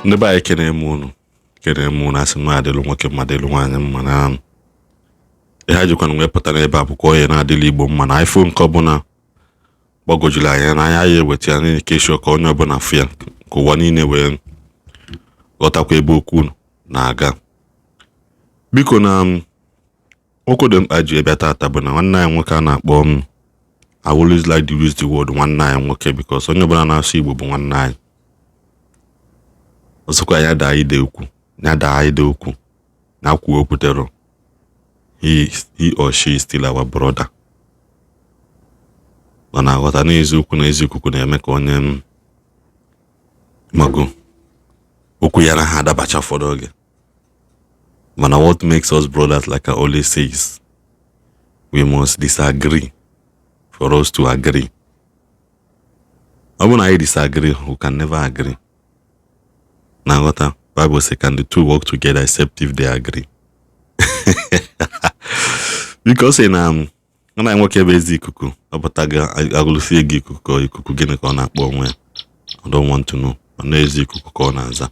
Ndị be anyị kene m unu asị na adịlụ nwoke mma dịlụ nwaanyị mma na ihe jikwana wee pụta n'ebe akwụkwọ onye na-adịlụ Igbo mma na iPhone nke ọbụla gbagojuru anya na anya ya eweta ya n'ike ịchọ ka onye ọbụla fụ ya ka ụwa niile wee ghọtakwa ebe okwu na-aga. Biko na okwu dị mkpa ji ebe tata bụ na nwanne anyị nwoke a na-akpọ I always like to use the word nwanne anyị nwoke because onye ọbụla na-asụ Igbo bụ nwanne anyị. Ọsọkwa ya daa ide okwu na kwuo okwu tero he or she is still our brother. Mana aghọta n'eziokwu na eziokwu na-eme ka onye mago okwu ya na ha adabacha ụfọdụ oge. Mana what makes us brothers, like I always say, is we must disagree for us to agree. When I disagree, we can never agree. Now what the Bible says, can the two work together except if they agree? Because in when I work ebe ezi ikuku abataga agulusi egi ikuku gịnị ka ọ na-akpọ onwe ya. I don't want to know. Ọ ezi ikuku ka ọ na-aza.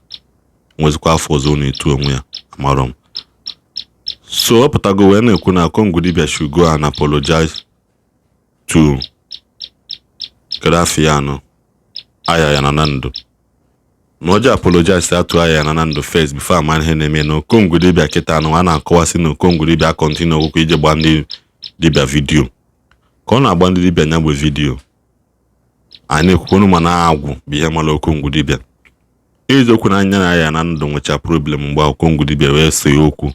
Nwezikwa afọ ọzọ na-etu onwe ya amarọ m. So apatago wee na-ekwu na Okongwu Dibia should go and apologize to Grafiano, Ayaya na Nando. Noja apologize to Ayaya na Nando first before man ihe na-eme na Okongwu Dibia kịta anụ a na-akọwasị na Okongwu Dibia continue okwu ije gba ndị Dibia video. Ka ọ na-agba ndị Dibia nya bụ video. A na-ekwukwu ma na-agwụ bụ ihe mara Okongwu Dibia. Eziokwu na anya na Ayaya na Nando nwecha problem mgbe Okongwu Dibia wee sị okwu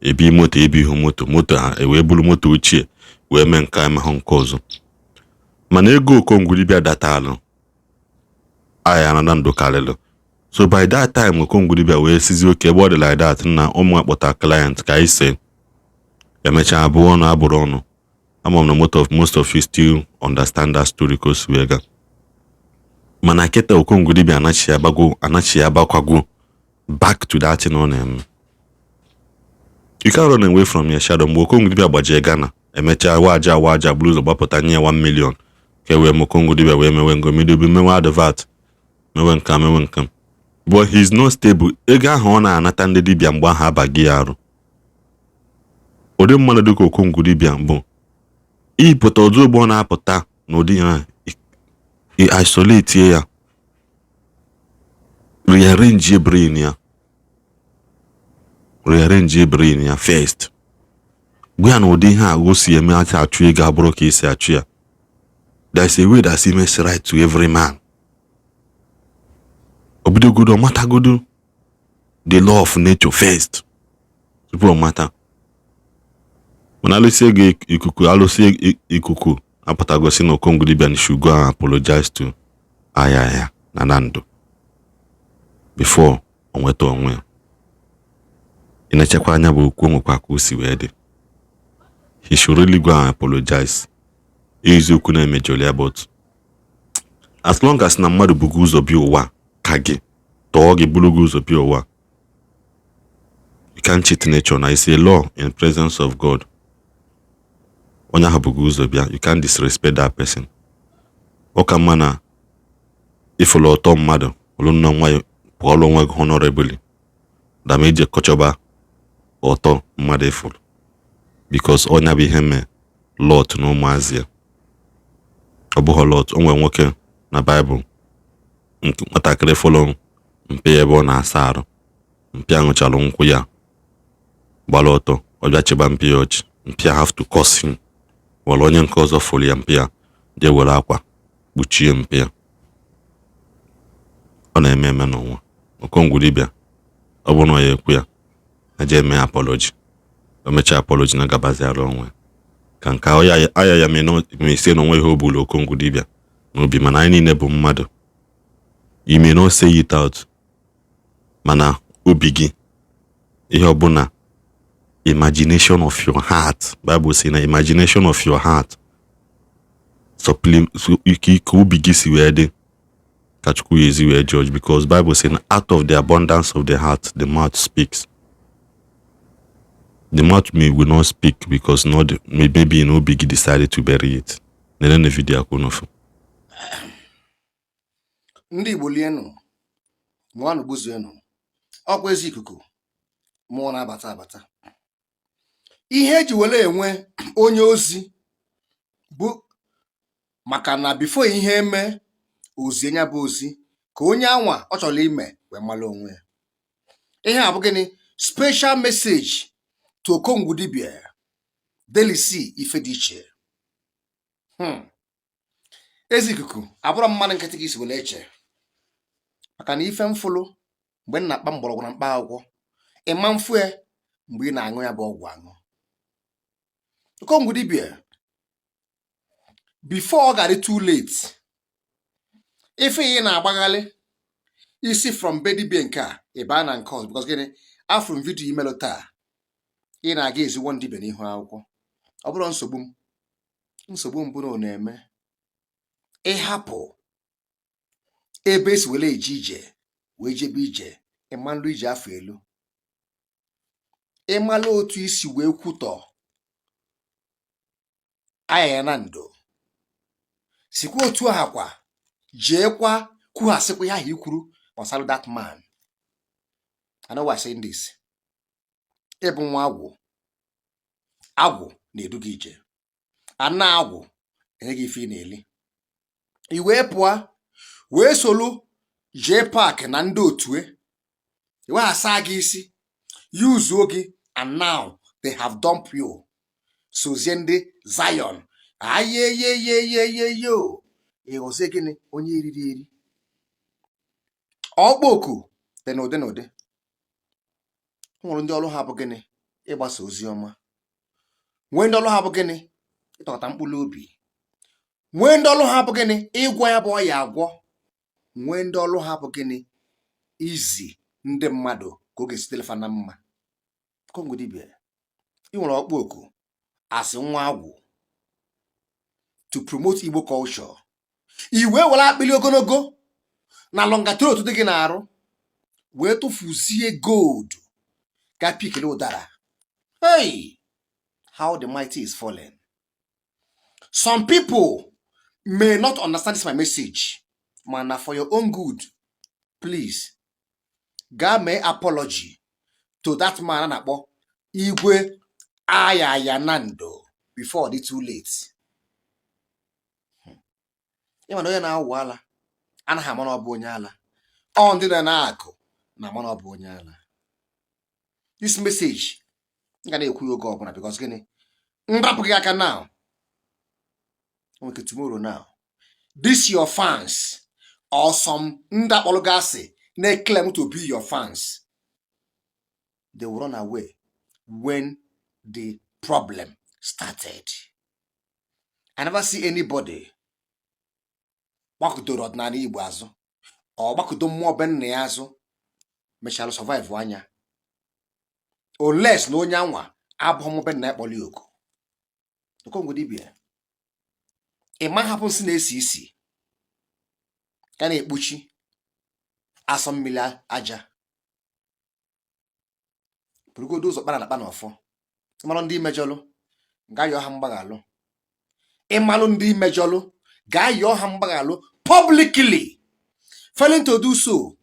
ebi moto ebighị moto ha wee buru moto ochie wee mee nke emehụ nke ọzọ. Mana ego Okongwu Dibia datalụ Ayaya na Nando karịrị. So by that time Okongwu Dibia wee sizi oke ebe ọ dị like that na ụmụ akpọta client ka ise emecha abụọ ọnụ abụrụ ọnụ. Ama na most of you still understand that story cause wega. Mana keta Okongwu Dibia anachi abakwago back to that thing on him. You can't run away from your shadow. Okongwu Dibia gbaje Ghana emecha waja blues gbapụta nye 1 million ke wee Okongwu Dibia wee mewe ngo midobi mewe advert mewe nkam. But he's not stable. Ego ahụ ọ na-anata ndị Dibia mgbe ahụ abaghị ya arụ. Ụdị mmadụ dịka Okongwu Dibia bụ ịpụta ọzọ ugbo ọ na-apụta n'ụdị ya isolate ya rearrange brain ya first. Gwa na ụdị ihe a o si eme achụ ego abụrụ ka esi achụ ya. There's a way that seems right to every man. Obidogodo matagodo the law of nature first. Tupu mata. When alụsi ikuku apụtago si na Okongwu Dibia should go and apologize to Ayaya na Nando before onweta onwe. Inechekwa anya bụ okwu nwekwa ka o si wee dị. He should really go and apologize. Eziokwu na-emejọli ya but as long as na mmadụ bugo ụzọ bi ụwa ka gị tọọ gị bulugo ụzọ bi ụwa, you can't cheat nature. Na it's a law in presence of God. Onye ahụ bugo ụzọ bịa, you can't disrespect that person. Ọka mma na ifụlụ ọtọ mmadụ ụlụ nọ nwa pụọlụ onwe gị honorably dama ije kọchọba ọtọ mmadụ ifụlụ because onye bụ ihe mee Lot na ụmụazị ya. Ọ bụghị Lot, o nwere nwoke na Bible nwatakịrị fọlọ mpe ebe ọ na-asa arụ, mpe aṅụchalụ nkwụ ya gbara ọtọ, ọ bịa chịba mpe ya ọchị, mpe have to curse him. Wala onye nke ọzọ fọlụ ya mpe ya jee were akwa kpuchie mpe ya. Ọ na-eme n'ụwa. Okongwu Dibia ọ bụ na ya ekwu ya eje eme apology. O mechaa apology na gabaziara onwe ka nke Ayaya may say na onwe ihe obulu Okongwu Dibia n'obi, mana anyị niile bụ mmadụ. You may not say it out, mana obi gị ihe ọbụla imagination of your heart. Bible say na imagination of your heart so ike obi gị si wee dị ka Chukwu ezi wee judge, because Bible say out of the abundance of the heart the mouth speaks. The mouth will not speak because maybe in obi gị decided to bury it. Nene video akwụnofu. Ndi Igbo lienu Mwanụ buzuenu. Ọkwa ezi ikuku. Mmụọ na-abata abata. Ihe eji wele enwe onye ozi bụ maka na before ihe eme ozi nya bụ ozi ka onye anwa ọ chọrọ ime wee mara onwe ya. Ihe a bụ gịnị? Special message to Okongwu Dibia. Delisi ife dị iche. Ezi ikuku abụrụ mmadụ nkịtị ka isi wele eche. Maka na ife mfụlụ mgbe m na-akpa mgbọrọgwụ na mkpa akwụkwọ, ịma mfu ya mgbe ị na-aṅụ ya bụ ọgwụ aṅụ. Okongwu Dibia, before ọ gara too late, ife ị na-agbaghalị isi from be dibia nke a ịba na nke ọzọ because gịnị? Afụrụ m vidio imelụ taa ị na-aga ezigbo dibia n'ihu akwụkwọ. Ọ bụrụ nsogbu m bụ na ọ na-eme ịhapụ ebe esi wele eje ije wee jebe ije ịmalụ ije afọ elu, ịmalụ otu isi wee kwutọ Ayaya Nando, sikwa otu aha kwa jeekwa kwughasịkwa ihe ahụ ikwuru gbasara that man. I know why I'm saying this. Ịbụ nwa agwụ na-edu gị ije. Ana agwụ enye gị ife ị na-eli. I wee pụọ wee solu jee park na ndị otue. I wee asa gị isi yuzuo gị and now they have dumped you. Sozie ndị Zion. Ayeyeyeyeyeyo. Ịghọzie gịnị? Onye eriri eri. Ọkpọku dị n'ụdị n'ụdị. Nwere ndị ọrụ ha bụ gịnị? Ịgbasa ozi ọma. Nwee ndị ọrụ ha bụ gịnị? Ịtọkọta mkpụrụ obi. Nwee ndị ọrụ ha bụ gịnị? Ịgwọ ya bụ ọya agwọ. Nwee ndị ọrụ ha bụ gịnị? Izi ndị mmadụ ka oge sitere fa na mma. Okongwu Dibia, ị nwere ọkpọku as nwa agwụ to promote Igbo culture. I wee were akpịlị ogologo na longa throat dị gị na-arụ wee tụfuzie gold ga pikele ụdara. Hey, how the mighty is fallen. Some people may not understand this my message, man. For your own good, please ga mee apology to that man a na-akpọ Igwe Ayaya Nando before the too late. Ịma na onye na-awụ ala anaghị ama na ọ bụ onye ala. Ọ ndị na-akụ na ama na ọ bụ onye ala. This message m ga na-ekwu oge ọbụla because gịnị? Nrapụ gị aka now. Okay, tomorrow now. This your fans or some ndị akpọrọ gị asị na-claim to be your fans. They will run away when the problem started. I never see anybody gbakụtoro ọdịnala Igbo azụ ọ gbakụdo mmụọ be nna ya azụ mechalụ survive anya unless na onye anwa abụghị mmụọ be nna ya kpọrọ oku. Okongwu Dibia, ịma hapụ nsị na-esi isi ka na-ekpuchi asọ mmiri aja. Burugodo ụzọ kpara na akpa na ọfọ. Ịmalụ ndị imejọlụ gaa yọọ ha mgbaghalụ. Ịmalụ ndị imejọlụ gaa yọọ ha mgbaghalụ publicly. Failing to do so,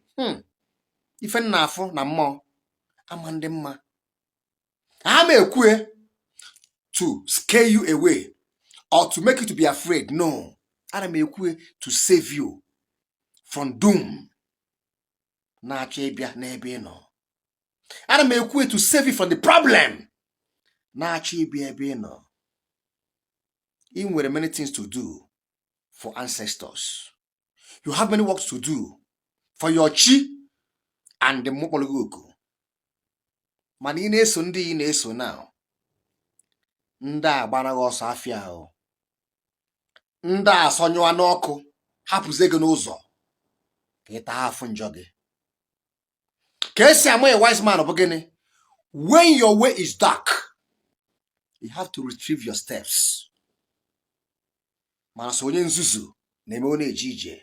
ife nna afọ na mmụọ ama ndị mma. Ha ma ekwe to scare you away or to make you to be afraid. No. Ana m ekwe to save you from doom na-achọ ịbịa n'ebe ị nọ. Ana m ekwe to save you from the problem na-achọ ịbịa ebe ị nọ. You nwere many things to do for ancestors. You have many works to do for your chi and the mokpologoku. Mana ị na-eso ndị ị na-eso now. Ndị a gbanaghị ọsọ afịa ahụ. Ndị a sọnyụwa n'ọkụ hapụzie gị n'ụzọ ka ị taa afụ njọ gị. Ka esi ama a wise man bụ gịnị? When your way is dark, you have to retrieve your steps. Mana so onye nzuzu na-eme ọ na-eje ije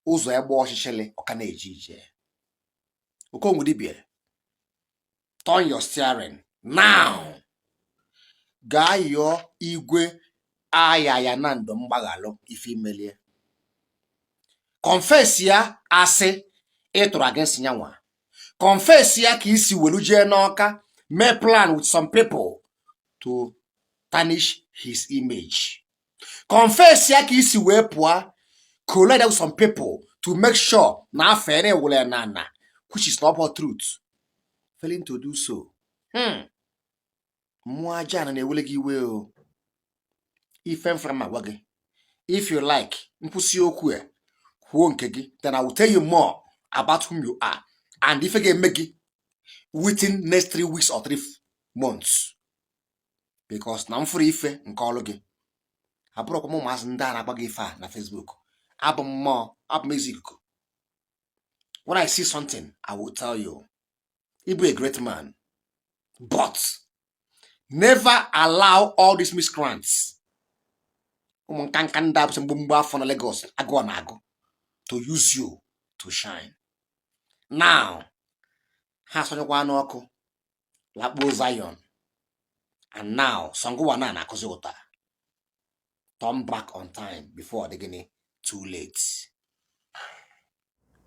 ụzọ ya gba ọchịchịlị ọka na-eje ije. Okongwu Dibia, turn your steering now. Gaa yọọ Igwe Ayaya Nando mgbaghalụ ife imelie. Confess ya asị ịtụrụ against nyanwa. Confess ya ka isi welu jee n'Awka may plan with some people to tarnish his image. Confess ya ka isi wee pụọ collide with some people to make sure na afere wele na which is not truth. Failing to do so. Mmụọ aja na-ewele gị iwe o. Ife mframa agwa gị. If you like, mkwụsị okwu a kwuo nke gị, then I will tell you more about whom you are. And if I can make it within next 3 weeks or 3 months. Because na mfuru ife nke ọlụ gị. Abụrụkwa m ụmụazị ndị a na-agba gị ife a na Facebook. Abụ m ezikuku. When I see something, I will tell you. You'll be a great man. But never allow all these miscreants Lagos to use you to shine. Now, Lakbo Zion. And now, Sanguwana na Kozota. Turn back on time before the Guinea too late.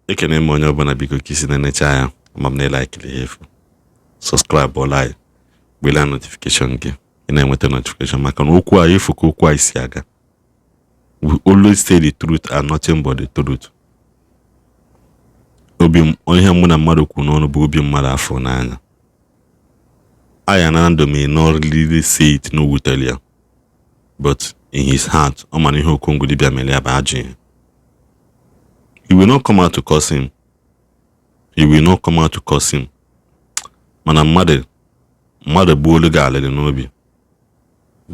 Ekene m onye ọbụla biko kisi na-enecha ya ma m na-like efu. Subscribe or like. Gbela notification gị. Ị na-enweta notification maka na okwu a efu ka okwu a isi aga. We always say the truth and nothing but the truth. Onye mụ na mmadụ kwu n'ọnụ bụ obi mmadụ afọ n'anya. Ayaya na Nando may not really say it no wutel ya. But in his heart, ọ ma na ihe Okongwu Dibia mere ya bụ ajọ ihe. He will not come out to curse him. He will not come out to curse him. Mana mmadụ bụ olu ga-alịrị n'obi.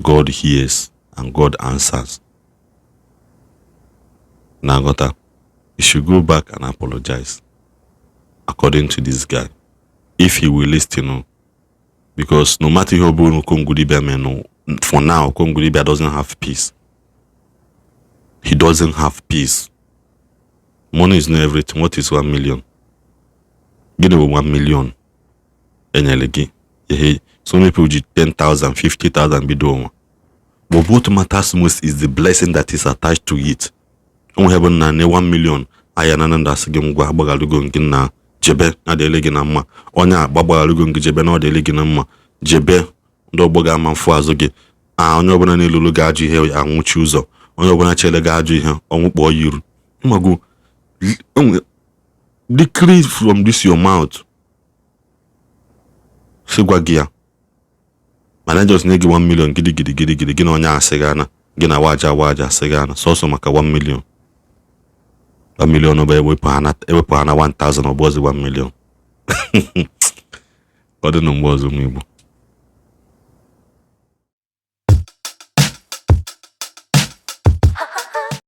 God hears and God answers. Nagota, he should go back and apologize. According to this guy. If he will listen, because no matter how big Okongwu Dibia may know, for now, Okongwu Dibia doesn't have peace. He doesn't have peace. Money is not everything. What is 1 million? Give them 1 million. So many people 10,000, 50,000 bidon. But what matters most is the blessing that is attached to it. On heaven na 1 million. Ayaya na Nando asige mgwa agbagalugo nke na jebe na dele gị na mma. Onye agbagalugo nke jebe na dele gị na mma. Jebe ndị ọgbọ ga-ama mfu azụ gị. Onye ọbụla n'elulu ga-ajụ ihe anwụchi ụzọ. Onye ọbụla chele ga-ajụ ihe ọnwụ kpọọ yiru. Imago decree from this your mouth. Sigwa gị ya. Mana just nye gị 1 million gidi na onye asịgana. Gị na waja asịgana. Sọsọ maka 1 million. 1 million ọba ewepụ ha na 1,000 ọbọzi 1 million. Ọ dị na mgbe ọzọ Igbo.